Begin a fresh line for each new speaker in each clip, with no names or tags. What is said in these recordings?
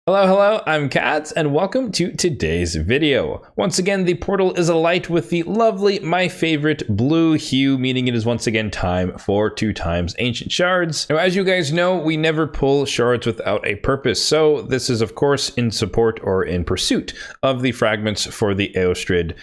Hello, I'm Kads, and welcome to today's video. Once again, the portal is alight with the lovely, my favorite blue hue, meaning it is once again time for 2x Ancient Shards. Now, as you guys know, we never pull shards without a purpose, so this is of course in support or in pursuit of the fragments for the Eostrid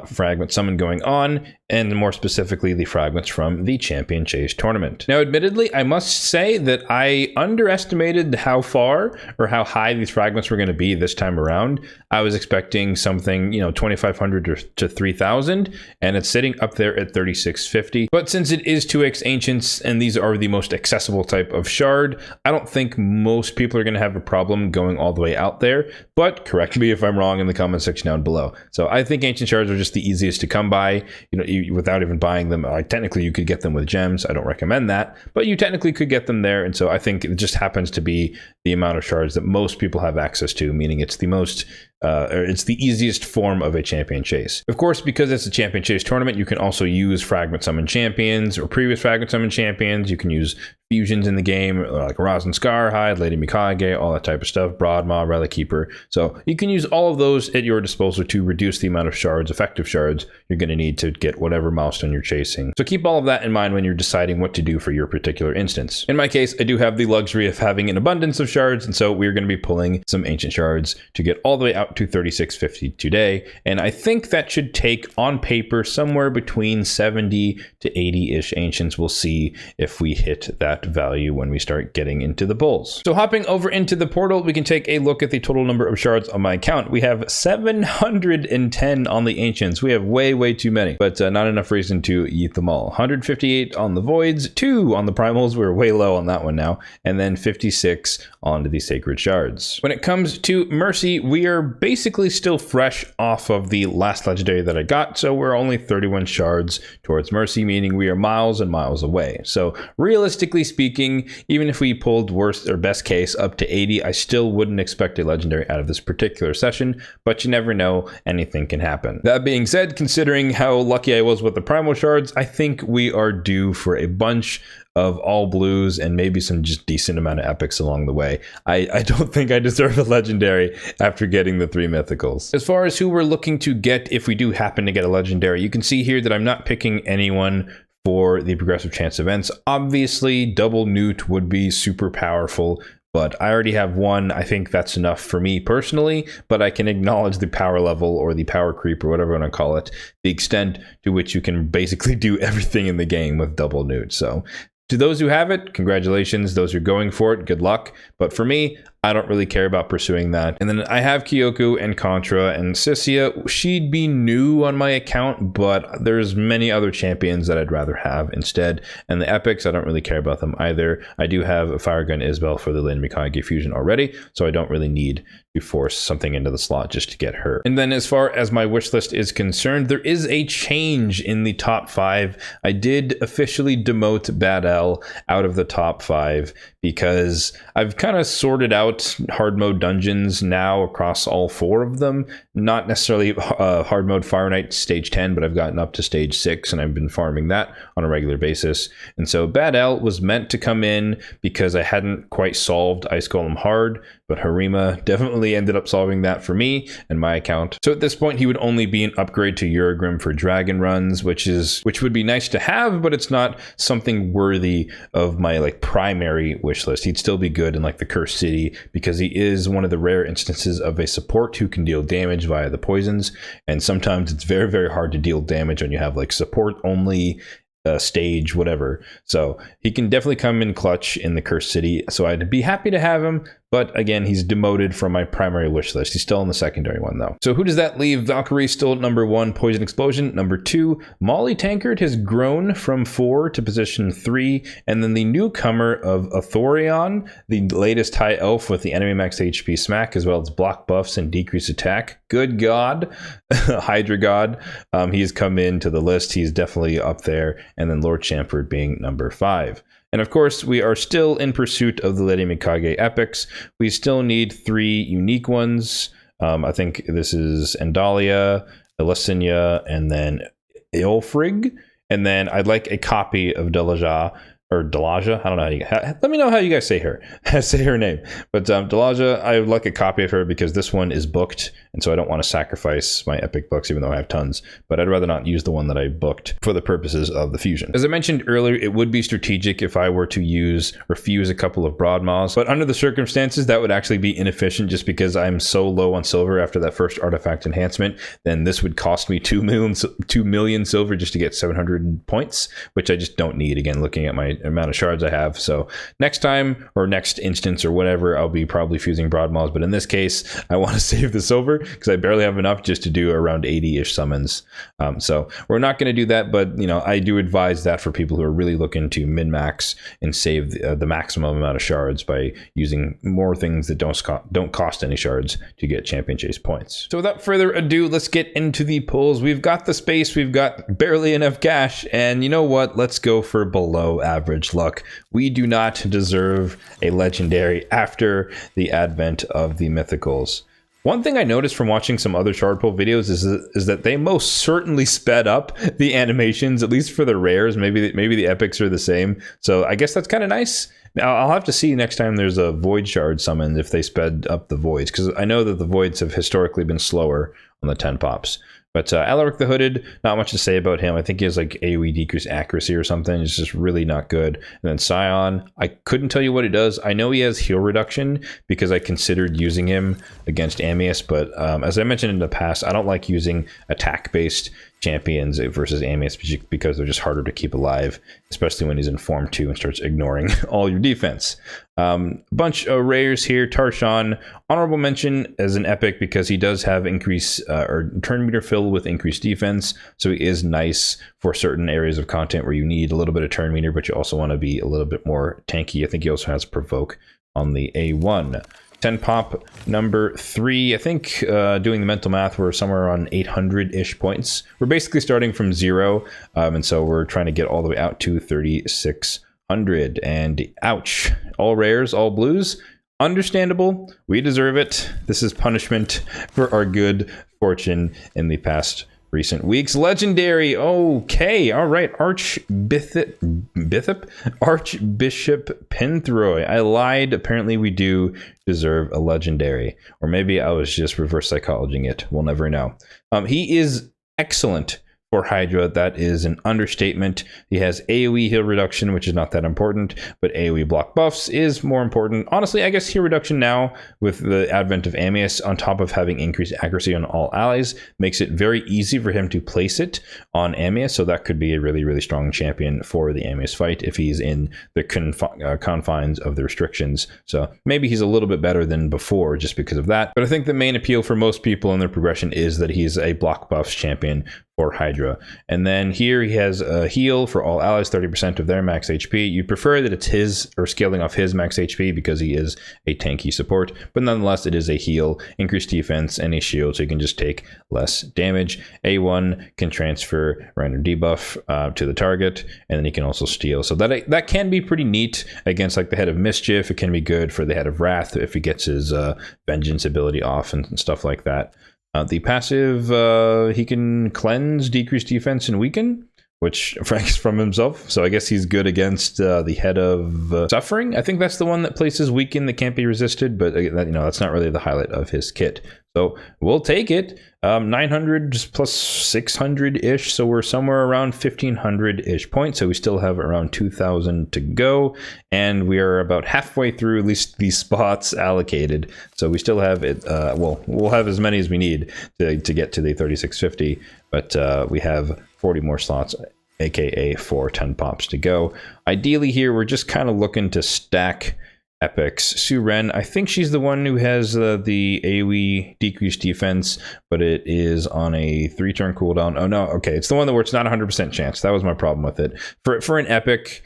fragment summon going on, and more specifically the fragments from the Champion Chase tournament. Now, admittedly, I must say that I underestimated how far or how high these fragments were going to be this time around. I was expecting something, 2,500 to 3,000, and it's sitting up there at 3,650. But since it is 2x Ancients, and these are the most accessible type of shard, I don't think most people are going to have a problem going all the way out there. But correct me if I'm wrong in the comment section down below. So I think Ancient Shards are just the easiest to come by, without even buying them. Technically, you could get them with gems. I don't recommend that, but you technically could get them there. And so I think it just happens to be the amount of shards that most people have access to, meaning it's the most it's the easiest form of a champion chase. Of course, because it's a champion chase tournament, you can also use fragment summon champions or previous fragment summon champions. You can use fusions in the game, like Rosin Scarhide, Lady Mikage, all that type of stuff, Broadmaw, Relic Keeper. So you can use all of those at your disposal to reduce the amount of shards, effective shards, you're going to need to get whatever milestone you're chasing. So keep all of that in mind when you're deciding what to do for your particular instance. In my case, I do have the luxury of having an abundance of shards, and so we're going to be pulling some ancient shards to get all the way out to 3650 today. And I think that should take, on paper, somewhere between 70 to 80-ish ancients. We'll see if we hit that value when we start getting into the pulls. So hopping over into the portal, we can take a look at the total number of shards on my account. We have 710 on the ancients. We have way too many, but not enough reason to eat them all. 158 on the voids, 2 on the primals. We're way low on that one now, and then 56 on the sacred shards. When it comes to mercy, we are basically still fresh off of the last legendary that I got, so we're only 31 shards towards mercy, meaning we are miles and miles away. So realistically speaking, even if we pulled worst or best case up to 80, I still wouldn't expect a legendary out of this particular session, but you never know, anything can happen. That being said, considering how lucky I was with the primal shards, I think we are due for a bunch of all blues and maybe some just decent amount of epics along the way. I don't think I deserve a legendary after getting the 3 mythicals. As far as who we're looking to get if we do happen to get a legendary, you can see here that I'm not picking anyone for the progressive chance events. Obviously, double Newt would be super powerful, but I already have one. I think that's enough for me personally, but I can acknowledge the power level or the power creep or whatever you want to call it, the extent to which you can basically do everything in the game with double Newt. So to those who have it, congratulations. Those who are going for it, good luck. But for me, I don't really care about pursuing that. And then I have Kyoku and Contra and Sissia. She'd be new on my account, but there's many other champions that I'd rather have instead. And the epics, I don't really care about them either. I do have a Fire Gun Isabel for the Lin Mikage fusion already, so I don't really need to force something into the slot just to get her. And then as far as my wish list is concerned, there is a change in the top 5. I did officially demote Bad L out of the top 5 because I've kind of sorted out hard mode dungeons now across all 4 of them. Not necessarily hard mode Fire Knight stage 10, but I've gotten up to stage 6 and I've been farming that on a regular basis. And so Bad L was meant to come in because I hadn't quite solved Ice Golem hard, but Harima definitely ended up solving that for me and my account. So at this point, he would only be an upgrade to Uragrim for dragon runs, which would be nice to have, but it's not something worthy of my primary wish list. He'd still be good in the Cursed City because he is one of the rare instances of a support who can deal damage via the poisons. And sometimes it's very hard to deal damage when you have support only stage, whatever. So he can definitely come in clutch in the Cursed City. So I'd be happy to have him. But again, he's demoted from my primary wish list. He's still in the secondary one though. So who does that leave? Valkyrie still at number 1, Poison Explosion. Number 2, Molly Tankard has grown from 4 to position 3. And then the newcomer of Athorion, the latest high elf with the enemy max HP smack, as well as block buffs and decrease attack. Good God, Hydra God. He has come into the list. He's definitely up there. And then Lord Chamford being number 5. And of course, we are still in pursuit of the Lady Mikage epics. We still need 3 unique ones. I think this is Endalia, Elisinia, and then Eolfrig. And then I'd like a copy of Delaja or Delaja. I don't know let me know how you guys say her say her name. But Delaja, I would like a copy of her because this one is booked, and so I don't want to sacrifice my epic books, even though I have tons. But I'd rather not use the one that I booked for the purposes of the fusion. As I mentioned earlier, it would be strategic if I were to refuse a couple of Broadmaws, but under the circumstances that would actually be inefficient, just because I'm so low on silver after that first artifact enhancement. Then this would cost me 2 million silver just to get 700 points, which I just don't need, again, looking at my amount of shards I have. So next time, or next instance or whatever, I'll be probably fusing Broadmaws, but in this case I want to save the silver because I barely have enough just to do around 80-ish summons. So we're not going to do that, but I do advise that for people who are really looking to min-max and save the maximum amount of shards by using more things that don't cost any shards to get champion chase points. So without further ado, let's get into the pulls. We've got the space, we've got barely enough cash, and you know what? Let's go for below average luck. We do not deserve a legendary after the advent of the mythicals. One thing I noticed from watching some other shard pull videos is that they most certainly sped up the animations, at least for the rares. Maybe the epics are the same. So I guess that's kind of nice. Now I'll have to see next time there's a void shard summon if they sped up the voids, because I know that the voids have historically been slower on the 10 pops. But Alaric the Hooded, not much to say about him. I think he has like AoE decrease accuracy or something. It's just really not good. And then Scion, I couldn't tell you what he does. I know he has heal reduction because I considered using him against Amius, but as I mentioned in the past, I don't like using attack-based champions versus Amius because they're just harder to keep alive, especially when he's in Form 2 and starts ignoring all your defense. Bunch of rares here. Tarshan, honorable mention as an epic because he does have increase or turn meter fill with increased defense, so he is nice for certain areas of content where you need a little bit of turn meter, but you also want to be a little bit more tanky. I think he also has provoke on the A1. 10 pop number 3, I think doing the mental math, we're somewhere around 800-ish points. We're basically starting from 0, and so we're trying to get all the way out to 3,600. And ouch, all rares, all blues. Understandable, we deserve it. This is punishment for our good fortune in the past recent weeks. Legendary, okay, all right. Archbishop Penthroy. I lied. Apparently we do deserve a legendary, or maybe I was just reverse psychologying it. We'll never know. He is excellent for Hydra. That is an understatement. He has AoE heal reduction, which is not that important, but AoE block buffs is more important. Honestly, I guess heal reduction now with the advent of Amius, on top of having increased accuracy on all allies, makes it very easy for him to place it on Amius, so that could be a really, really strong champion for the Amius fight if he's in the confines of the restrictions. So maybe he's a little bit better than before just because of that, but I think the main appeal for most people in their progression is that he's a block buffs champion for Hydra. And then here he has a heal for all allies, 30% of their max HP. You prefer that it's his, or scaling off his max HP, because he is a tanky support, but nonetheless it is a heal, increased defense, and a shield, so you can just take less damage. A1 can transfer random debuff to the target, and then he can also steal. So that can be pretty neat against like the Head of Mischief. It can be good for the Head of Wrath if he gets his vengeance ability off and stuff like that. The passive, he can cleanse, decrease defense, and weaken, which Frank's from himself. So I guess he's good against the Head of Suffering. I think that's the one that places weaken that can't be resisted, but that's not really the highlight of his kit. So we'll take it. 900 plus 600-ish, so we're somewhere around 1,500-ish points. So we still have around 2,000 to go, and we are about halfway through at least these spots allocated. So we still have it. We'll have as many as we need to get to the 3,650, but we have 40 more slots, aka 4 10 pops to go. Ideally here, we're just kind of looking to stack epics. Su-Ren, I think she's the one who has the AoE decreased defense, but it is on a 3-turn cooldown. Oh no, okay, it's the one where it's not 100% chance. That was my problem with it. For an epic,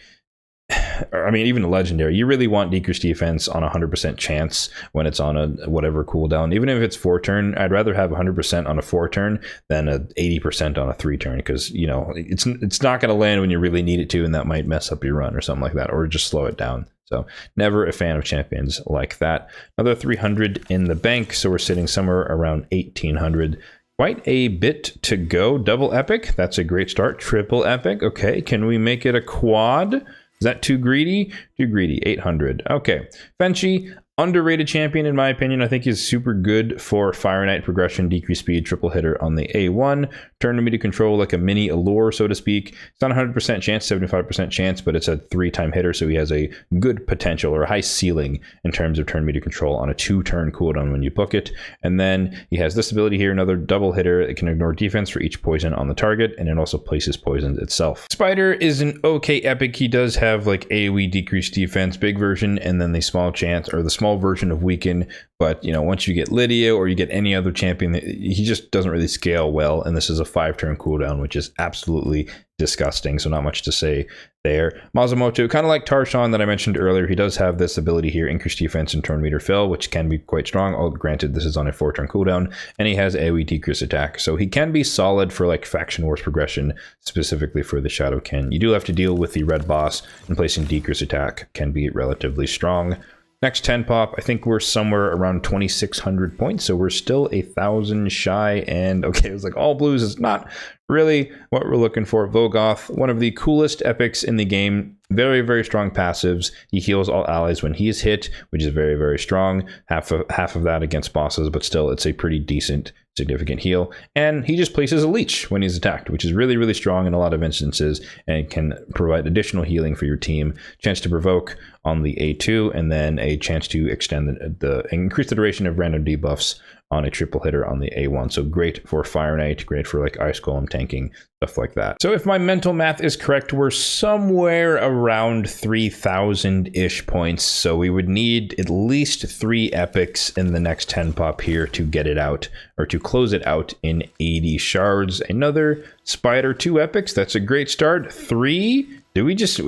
I mean, even a legendary, you really want decreased defense on 100% chance when it's on a whatever cooldown. Even if it's 4-turn, I'd rather have 100% on a 4-turn than a 80% on a 3-turn, because it's not going to land when you really need it to, and that might mess up your run or something like that, or just slow it down. So never a fan of champions like that. Another 300 in the bank, so we're sitting somewhere around 1,800. Quite a bit to go. Double epic, that's a great start. Triple epic, okay. Can we make it a quad? Is that too greedy? Too greedy. 800. Okay. Fenchi, underrated champion in my opinion. I think he's super good for Fire Knight progression, decreased speed, triple hitter on the A1. Turn enemy to control like a mini allure, so to speak. It's not 100% chance, 75% chance, but it's a 3-time hitter, so he has a good potential or a high ceiling in terms of turn enemy to control on a 2-turn cooldown when you book it. And then he has this ability here, another double hitter. It can ignore defense for each poison on the target, and it also places poisons itself. Spider is an okay epic. He does have like AoE decreased defense, big version, and then the small chance or the small version of weaken. But you know, once you get Lydia or you get any other champion, he just doesn't really scale well, and this is a 5-turn cooldown, which is absolutely disgusting, so not much to say there. Masamoto, kind of like Tarshan that I mentioned earlier, he does have this ability here, increased defense and turn meter fill, which can be quite strong. Oh, granted, this is on a 4-turn cooldown, and he has AoE decrease attack, so he can be solid for like faction wars progression, specifically for the Shadowkin. You do have to deal with the red boss, and placing decrease attack can be relatively strong. Next 10 pop, I think we're somewhere around 2,600 points, so we're still 1,000 shy, and okay, it was like all blues is not really what we're looking for. Vogoth, one of the coolest epics in the game, very, very strong passives. He heals all allies when he is hit, which is very, very strong. Half of that against bosses, but still, it's a pretty decent, significant heal. And he just places a leech when he's attacked, which is really, really strong in a lot of instances, and can provide additional healing for your team. Chance to provoke on the A2, and then a chance to extend increase the duration of random debuffs on a triple hitter on the A1. So great for Fire Knight, great for like Ice Golem tanking, stuff like that. So if my mental math is correct, we're somewhere around 3,000-ish points. So we would need at least 3 epics in the next 10 pop here to get it out, or to close it out in 80 shards. Another Spider 2 epics. That's a great start. 3. We just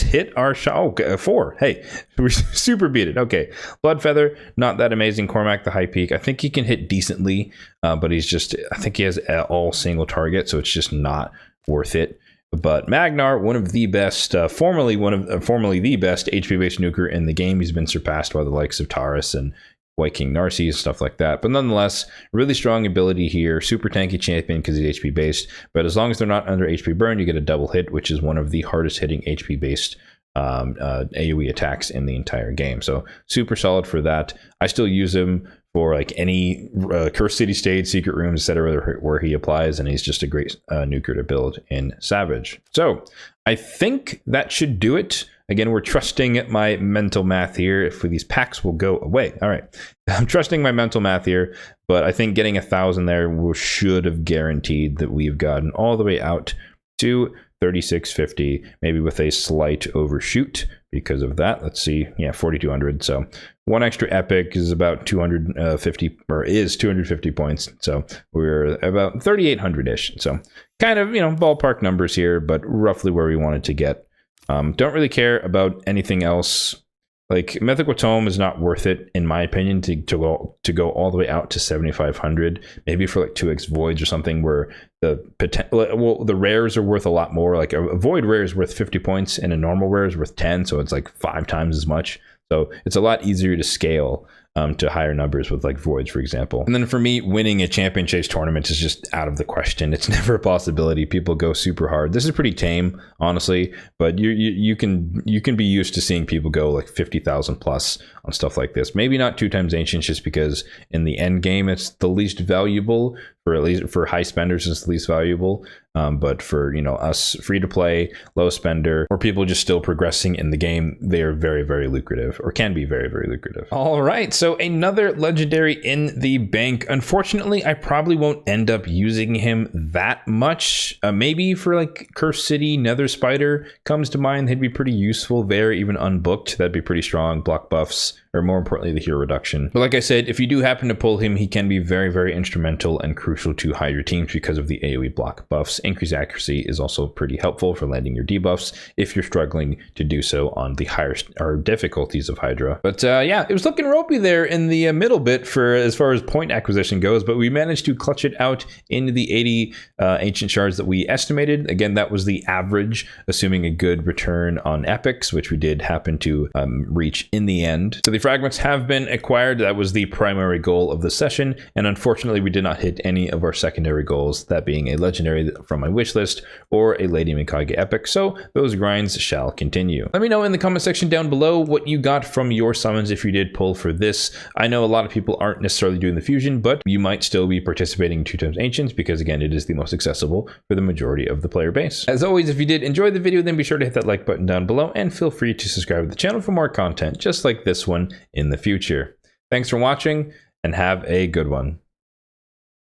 hit our shot. Oh, 4. Hey, we super beat it. Okay. Bloodfeather, not that amazing. Cormac, the high peak. I think he can hit decently, but I think he has all single target, so it's just not worth it. But Magnar, one of the best, formerly the best HP-based nuker in the game. He's been surpassed by the likes of Taurus and White King Narcisse, stuff like that. But nonetheless, really strong ability here. Super tanky champion because he's HP based. But as long as they're not under HP burn, you get a double hit, which is one of the hardest hitting HP based AoE attacks in the entire game. So super solid for that. I still use him for like any Cursed City stage, secret rooms, etc., where he applies, and he's just a great nuker to build in Savage. So I think that should do it. Again, we're trusting my mental math here. If these packs will go away. All right. I'm trusting my mental math here, but I think getting 1,000 there should have guaranteed that we've gotten all the way out to 3,650, maybe with a slight overshoot because of that. Let's see. Yeah, 4,200. So one extra epic is about 250, or is 250 points. So we're about 3,800-ish. So kind of, ballpark numbers here, but roughly where we wanted to get. Don't really care about anything else. Like Mythical Tome is not worth it, in my opinion, to go all the way out to 7,500. Maybe for like 2x voids or something, where the rares are worth a lot more. Like a void rare is worth 50 points, and a normal rare is worth 10, so it's like 5 times as much. So it's a lot easier to scale to higher numbers with like voids, for example. And then for me, winning a champion chase tournament is just out of the question. It's never a possibility. People go super hard. This is pretty tame, honestly, but you can be used to seeing people go like 50,000 plus on stuff like this. Maybe not 2 times ancients, just because in the end game it's the least valuable. For at least for high spenders, it's the least valuable. But for us free to play, low spender, or people just still progressing in the game, they are very, very lucrative, or can be very, very lucrative. All right, so another legendary in the bank. Unfortunately, I probably won't end up using him that much. Maybe for like Cursed City, Nether Spider comes to mind. They'd be pretty useful there, even unbooked. That'd be pretty strong. Block buffs, or more importantly, the hero reduction. But like I said, if you do happen to pull him, he can be very, very instrumental and crucial to hide your teams because of the AoE block buffs. Increased accuracy is also pretty helpful for landing your debuffs if you're struggling to do so on the higher difficulties of Hydra. But yeah, it was looking ropey there in the middle bit for as far as point acquisition goes, but we managed to clutch it out into the 80 ancient shards that we estimated. Again, that was the average, assuming a good return on epics, which we did happen to reach in the end. So the fragments have been acquired. That was the primary goal of the session, and unfortunately we did not hit any of our secondary goals, that being a legendary from my wish list or a Lady Mikage epic, so those grinds shall continue. Let me know in the comment section down below what you got from your summons if you did pull for this. I know a lot of people aren't necessarily doing the fusion, but you might still be participating in 2x Ancients because again it is the most accessible for the majority of the player base. As always, if you did enjoy the video, then be sure to hit that like button down below and feel free to subscribe to the channel for more content just like this one in the future. Thanks for watching and have a good one.